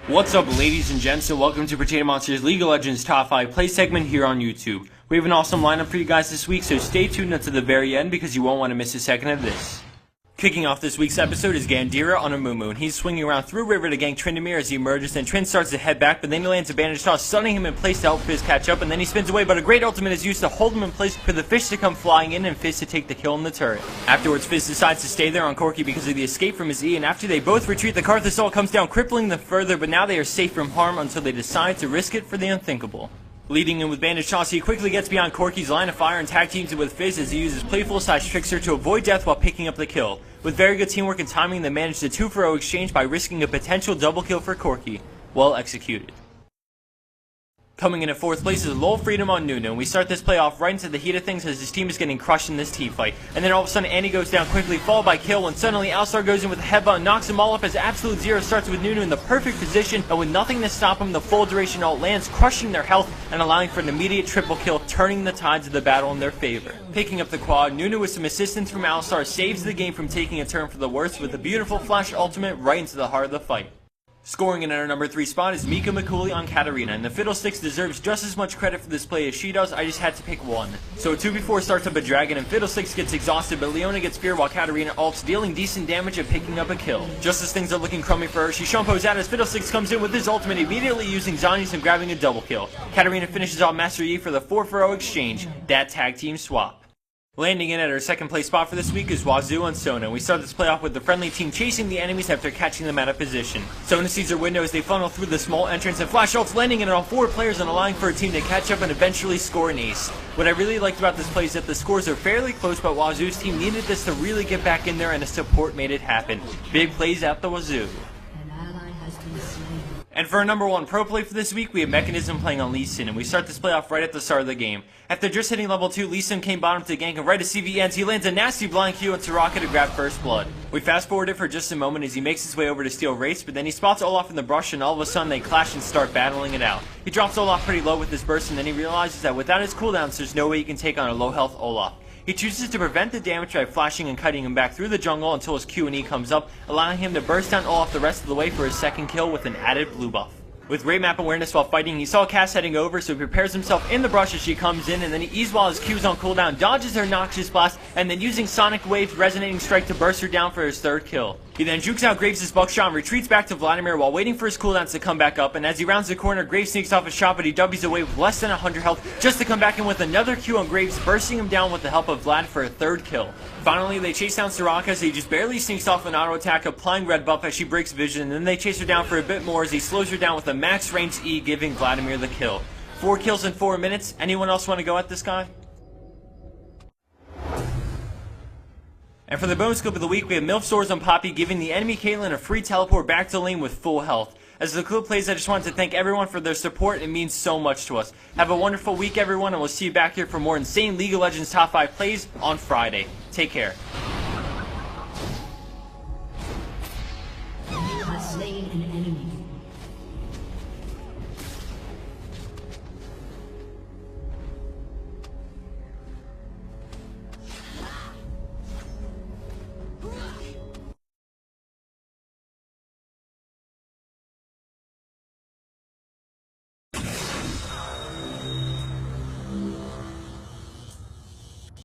What's up, ladies and gents, and welcome to Potato Monster's League of Legends Top 5 Play segment here on YouTube. We have an awesome lineup for you guys this week, so stay tuned until the very end because you won't want to miss a second of this. Kicking off this week's episode is Gandira on a Mumu, and he's swinging around through river to gank Tryndamere as he emerges, and Trynd starts to head back, but then he lands a bandage toss, stunning him in place to help Fizz catch up, and then he spins away, but a great ultimate is used to hold him in place for the fish to come flying in and Fizz to take the kill in the turret. Afterwards, Fizz decides to stay there on Corki because of the escape from his E, and after they both retreat, the Karth Assault comes down, crippling them further, but now they are safe from harm until they decide to risk it for the unthinkable. Leading in with Bandage Toss, he quickly gets beyond Corki's line of fire and tag teams it with Fizz as he uses Playful/Trickster to avoid death while picking up the kill. With very good teamwork and timing, they manage the 2-for-0 exchange by risking a potential double kill for Corki. Well executed. Coming in at 4th place is Lol Freedom on Nunu, and we start this play off right into the heat of things as his team is getting crushed in this team fight. And then all of a sudden Annie goes down quickly, followed by Kill, when suddenly Alistar goes in with a headbutt and knocks them all up as Absolute Zero starts with Nunu in the perfect position, and with nothing to stop him, the full duration ult lands, crushing their health and allowing for an immediate triple kill, turning the tides of the battle in their favor. Picking up the quad, Nunu with some assistance from Alistar saves the game from taking a turn for the worse with a beautiful flash ultimate right into the heart of the fight. Scoring in at our number 3 spot is Mika McCooley on Katarina, and the Fiddlesticks deserves just as much credit for this play as she does. I just had to pick one. So 2v4 starts up a dragon and Fiddlesticks gets exhausted, but Leona gets feared while Katarina ults, dealing decent damage and picking up a kill. Just as things are looking crummy for her, she shumpos out as Fiddlesticks comes in with his ultimate, immediately using Zhonya's and grabbing a double kill. Katarina finishes off Master Yi for the 4-for-0 exchange, that tag team swap. Landing in at our 2nd place spot for this week is Wazoo on Sona, and we start this play off with the friendly team chasing the enemies after catching them out of position. Sona sees their window as they funnel through the small entrance and flash ults, landing in on 4 players and allowing for a team to catch up and eventually score an ace. What I really liked about this play is that the scores are fairly close, but Wazoo's team needed this to really get back in there, and a support made it happen. Big plays out the Wazoo. And for our number 1 pro play for this week, we have Mechanism playing on Lee Sin, and we start this play off right at the start of the game. After just hitting level 2, Lee Sin came bottom to gank, and right as CV ends, he lands a nasty blind Q on Soraka to grab first blood. We fast forward it for just a moment as he makes his way over to steal Wraiths, but then he spots Olaf in the brush, and all of a sudden they clash and start battling it out. He drops Olaf pretty low with his burst, and then he realizes that without his cooldowns, there's no way he can take on a low health Olaf. He chooses to prevent the damage by flashing and kiting him back through the jungle until his Q and E comes up, allowing him to burst down Olaf the rest of the way for his 2nd kill with an added blue buff. With great map awareness while fighting, he saw Cass heading over, so he prepares himself in the brush as she comes in, and then he E's while his Q's on cooldown, dodges her Noxious Blast, and then using Sonic Wave's Resonating Strike to burst her down for his 3rd kill. He then jukes out Graves' buckshot and retreats back to Vladimir while waiting for his cooldowns to come back up, and as he rounds the corner, Graves sneaks off his shot, but he W's away with less than 100 health just to come back in with another Q on Graves, bursting him down with the help of Vlad for a 3rd kill. Finally, they chase down Soraka as he just barely sneaks off an auto attack, applying red buff as she breaks vision, and then they chase her down for a bit more as he slows her down with a max range E, giving Vladimir the kill. 4 kills in 4 minutes. Anyone else want to go at this guy? And for the bonus clip of the week, we have MILF Swords on Poppy, giving the enemy Caitlyn a free teleport back to lane with full health. As the clip plays, I just wanted to thank everyone for their support. It means so much to us. Have a wonderful week, everyone, and we'll see you back here for more insane League of Legends Top 5 plays on Friday. Take care. You have slain an